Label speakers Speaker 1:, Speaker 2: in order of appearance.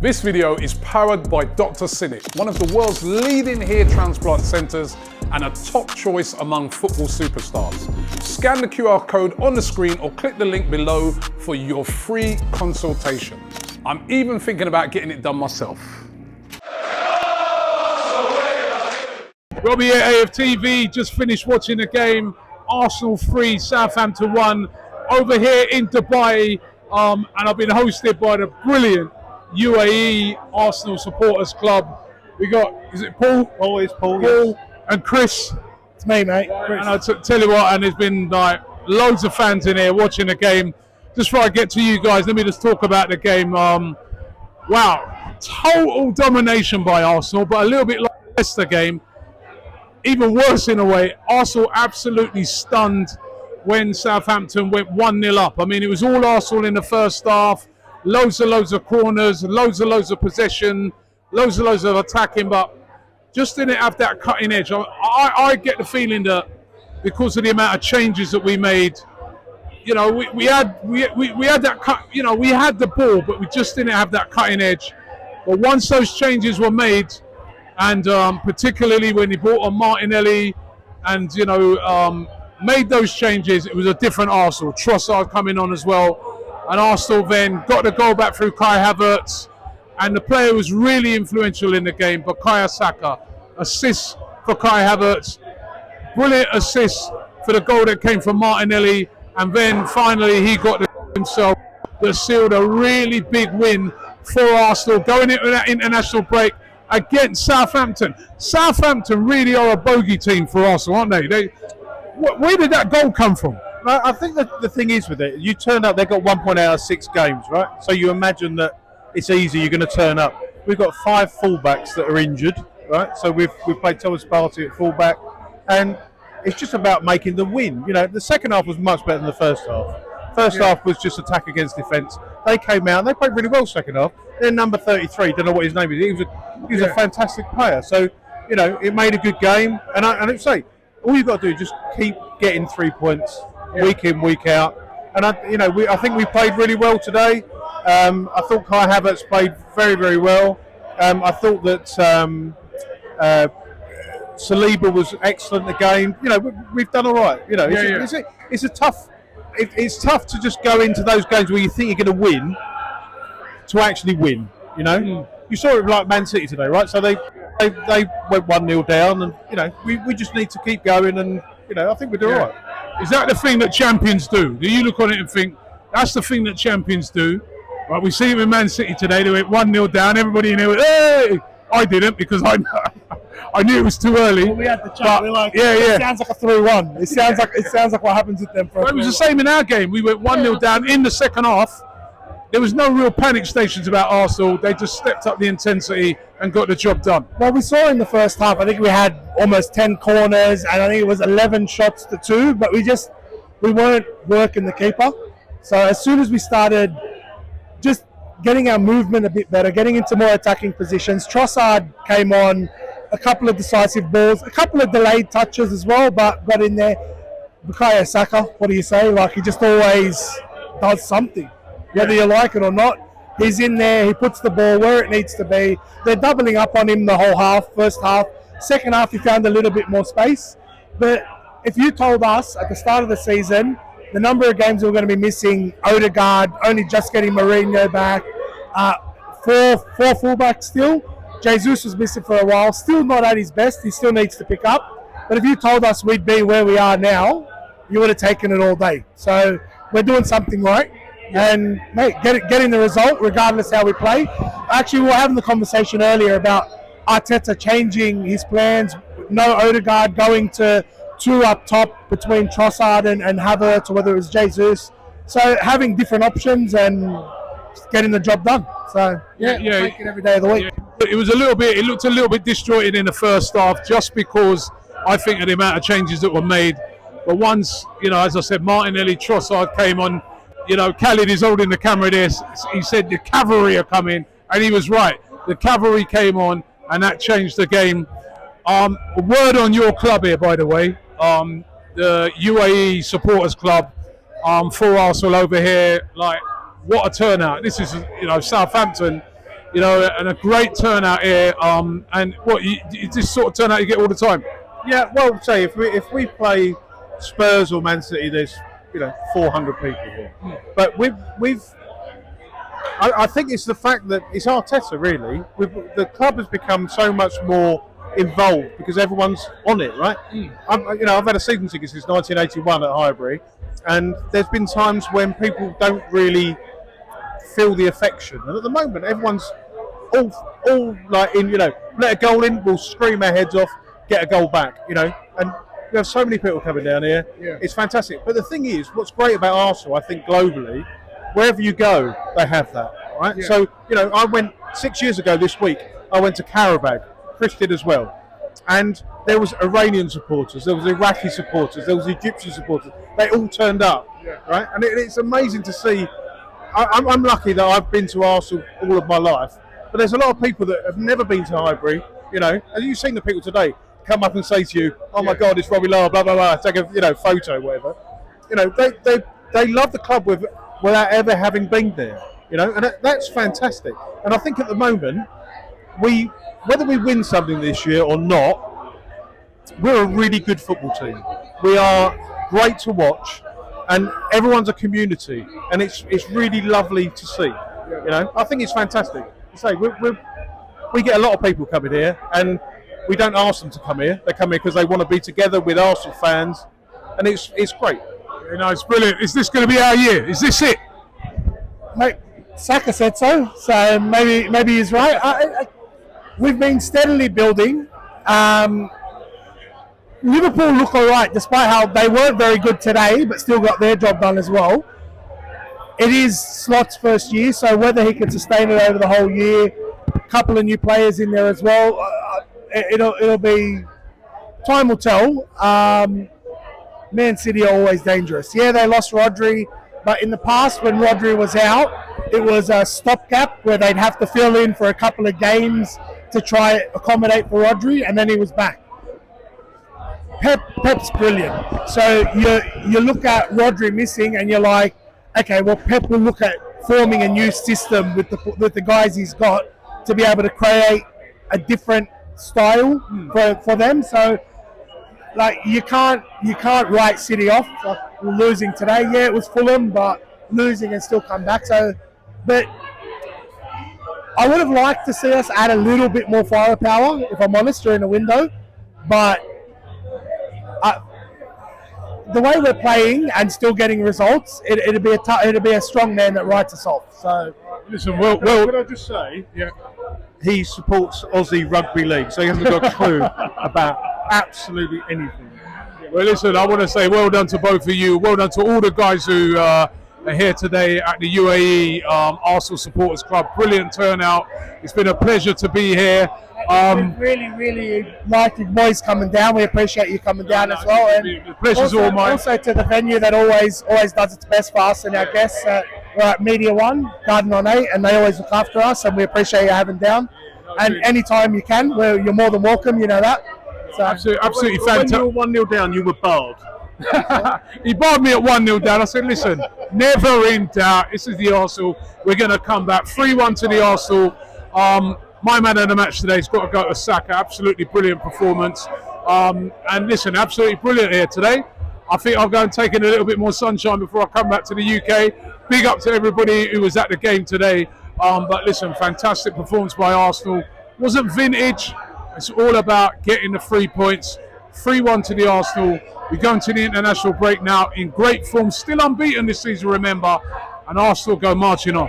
Speaker 1: This video is powered by Dr. Cinik, one of the world's leading hair transplant centres and a top choice among football superstars. Scan the QR code on the screen or click the link below for your free consultation. I'm even thinking about getting it done myself. Robbie at AFTV, just finished watching the game. Arsenal 3, Southampton 1, over here in Dubai, and I've been hosted by the brilliant UAE Arsenal Supporters Club. We got, is it Paul?
Speaker 2: Always Paul.
Speaker 1: Paul,
Speaker 2: yes.
Speaker 1: And Chris.
Speaker 2: It's me, mate.
Speaker 1: And I tell you what, and there's been like loads of fans in here watching the game. Just before I get to you guys, let me just talk about the game. Wow, total domination by Arsenal, but a little bit like the Leicester game. Even worse in a way, Arsenal absolutely stunned when Southampton went 1-0 up. I mean, it was all Arsenal in the first half. Loads of corners, loads of possession, loads of attacking, but just didn't have that cutting edge. I get the feeling that because of the amount of changes that we made, you know, we had that cut. You know, we had the ball, but we just didn't have that cutting edge. But once those changes were made, and particularly when he brought on Martinelli, and you know, made those changes, it was a different Arsenal. Trossard coming on as well. And Arsenal then got the goal back through Kai Havertz, and the player was really influential in the game, Bacary Sagna. Assist for Kai Havertz, brilliant assist for the goal that came from Martinelli, and then finally he got himself that sealed a really big win for Arsenal going into that international break against Southampton. Southampton really are a bogey team for Arsenal, aren't they? Where did that goal come from?
Speaker 2: I think that the thing is with it, you turn up, they've got 1 point out of 6 games, right? So you imagine that it's easy, you're going to turn up. We've got 5 fullbacks that are injured, right? So we've played Thomas Partey at fullback, and it's just about making the win. You know, the second half was much better than the first half. First half was just attack against defence. They came out and they played really well second half. Then number 33, don't know what his name is, he was a fantastic player. So, you know, it made a good game. And I'd say, all you've got to do is just keep getting 3 points week in, week out. And, I think we played really well today. I thought Kai Havertz played very, very well. I thought that Saliba was excellent again. You know, we've done all right. You know, it's a tough. It's tough to just go into those games where you think you're going to win to actually win. You know, you saw it like Man City today, right? So they went 1-0 down, and you know we just need to keep going, and you know I think we're doing all right.
Speaker 1: Is that the thing that champions do? Do you look on it and think that's the thing that champions do? Right, we see it with Man City today. They went 1-0 down. Everybody in there went, hey! I didn't because I knew it was too early.
Speaker 3: Well, we had the chat. We're like,
Speaker 1: it
Speaker 3: sounds like a 3-1. It sounds like what happens with them.
Speaker 1: It was the same in our game. We went 1-0 down in the second half. There was no real panic stations about Arsenal. They just stepped up the intensity and got the job done.
Speaker 3: Well, we saw in the first half, I think we had almost 10 corners, and I think it was 11 shots to 2, but we weren't working the keeper. So as soon as we started just getting our movement a bit better, getting into more attacking positions, Trossard came on, a couple of decisive balls, a couple of delayed touches as well, but got in there. Bacary Sagna, what do you say? Like, he just always does something. Whether you like it or not, he's in there, he puts the ball where it needs to be. They're doubling up on him the whole half, first half. Second half, he found a little bit more space. But if you told us at the start of the season, the number of games we're going to be missing, Odegaard, only just getting Mourinho back, 4 fullbacks still, Jesus was missing for a while, still not at his best, he still needs to pick up. But if you told us we'd be where we are now, you would have taken it all day. So we're doing something right. And mate, getting the result regardless how we play. Actually, we were having the conversation earlier about Arteta changing his plans. No Odegaard, going to 2 up top between Trossard and Havertz, or whether it was Jesus. So having different options and getting the job done. So take it every day of the week.
Speaker 1: It looked a little bit disjointed in the first half, just because I think of the amount of changes that were made. But once, you know, as I said, Martinelli, Trossard came on. You know, Khalid is holding the camera there. He said the cavalry are coming, and he was right. The cavalry came on, and that changed the game. A word on your club here, by the way. The UAE Supporters Club for Arsenal over here. Like, what a turnout! This is, you know, Southampton. you know, and a great turnout here. And what you this sort of turnout you get all the time?
Speaker 2: Yeah, well, say if we play Spurs or Man City, there's 400 people here. But I think it's the fact that it's Arteta really. The club has become so much more involved because everyone's on it, right? I've had a season ticket since 1981 at Highbury, and there's been times when people don't really feel the affection, and at the moment everyone's all like in, let a goal in, we'll scream our heads off, get a goal back, and we have so many people coming down here. Yeah. It's fantastic. But the thing is, what's great about Arsenal, I think globally, wherever you go, they have that, right? Yeah. So, I went 6 years ago this week, I went to Karabakh, Chris did as well, and there was Iranian supporters, there was Iraqi supporters, there was Egyptian supporters, they all turned up, right? And it's amazing to see. I'm lucky that I've been to Arsenal all of my life, but there's a lot of people that have never been to Highbury, and you've seen the people today come up and say to you, "Oh my God, it's Robbie, blah blah blah," take a photo, whatever. They love the club without ever having been there, and that's fantastic. And I think at the moment, whether we win something this year or not, we're a really good football team. We are great to watch, and everyone's a community, and it's really lovely to see. I think it's fantastic. Say we get a lot of people coming here, and we don't ask them to come here. They come here because they want to be together with Arsenal fans, and it's great.
Speaker 1: It's brilliant. Is this going to be our year? Is this it?
Speaker 3: Mate, Saka said so maybe he's right. We've been steadily building. Liverpool look all right, despite how they weren't very good today, but still got their job done as well. It is Slot's first year, so whether he can sustain it over the whole year, a couple of new players in there as well, it'll be, time will tell. Man City are always dangerous. Yeah, they lost Rodri, but in the past when Rodri was out, it was a stopgap where they'd have to fill in for a couple of games to try accommodate for Rodri, and then he was back. Pep's brilliant. So you look at Rodri missing and you're like, okay, well, Pep will look at forming a new system with the guys he's got to be able to create a different style for them. So, like, you can't write City off. Like, losing today, yeah, it was Fulham, but losing and still come back. So, but I would have liked to see us add a little bit more firepower, if I'm honest, during the window. But the way we're playing and still getting results, it'd be a strong man that writes us off. So,
Speaker 2: listen, well, could I just say, he supports Aussie Rugby League, so he hasn't got a clue about absolutely anything.
Speaker 1: Well, listen, I want to say well done to both of you. Well done to all the guys who are here today at the UAE Arsenal Supporters Club. Brilliant turnout. It's been a pleasure to be here.
Speaker 3: Really like your boys coming down. We appreciate you coming down as well. And
Speaker 1: the pleasure's all mine.
Speaker 3: Also to the venue that always does its best for us and our guests. We're at Media One, Garden on 8, and they always look after us, and we appreciate you having down. And anytime you can, you're more than welcome, you know that. So
Speaker 1: absolutely fantastic.
Speaker 2: When you were 1-0 down, you were barred.
Speaker 1: He barred me at 1-0 down. I said, listen, never in doubt. This is the Arsenal. We're going to come back. 3-1 to the Arsenal. My man of the match today's got to go to Saka. Absolutely brilliant performance. And listen, absolutely brilliant here today. I think I'll go and take in a little bit more sunshine before I come back to the UK. Big up to everybody who was at the game today. But listen, fantastic performance by Arsenal. Wasn't vintage. It's all about getting the 3 points. 3-1 to the Arsenal. We're going to the international break now in great form. Still unbeaten this season, remember. And Arsenal go marching on.